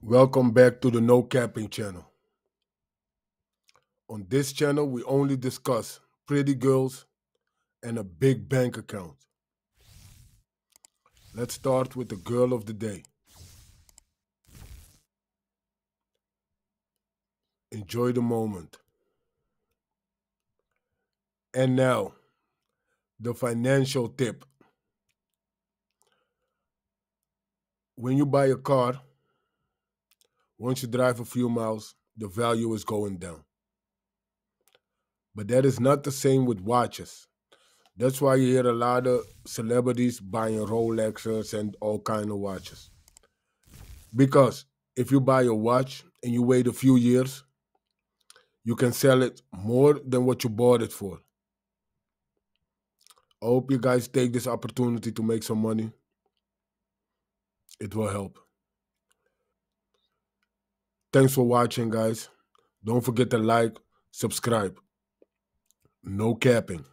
Welcome back to the No Capping channel. On this channel, we only discuss pretty girls and a big bank account. Let's start with the girl of the day. Enjoy the moment. And now, the financial tip. When you buy a car, once you drive a few miles, the value is going down. But that is not the same with watches. That's why you hear a lot of celebrities buying Rolexes and all kind of watches. Because if you buy a watch and you wait a few years, you can sell it more than what you bought it for. I hope you guys take this opportunity to make some money. It will help. Thanks for watching, guys. Don't forget to like, subscribe. No capping.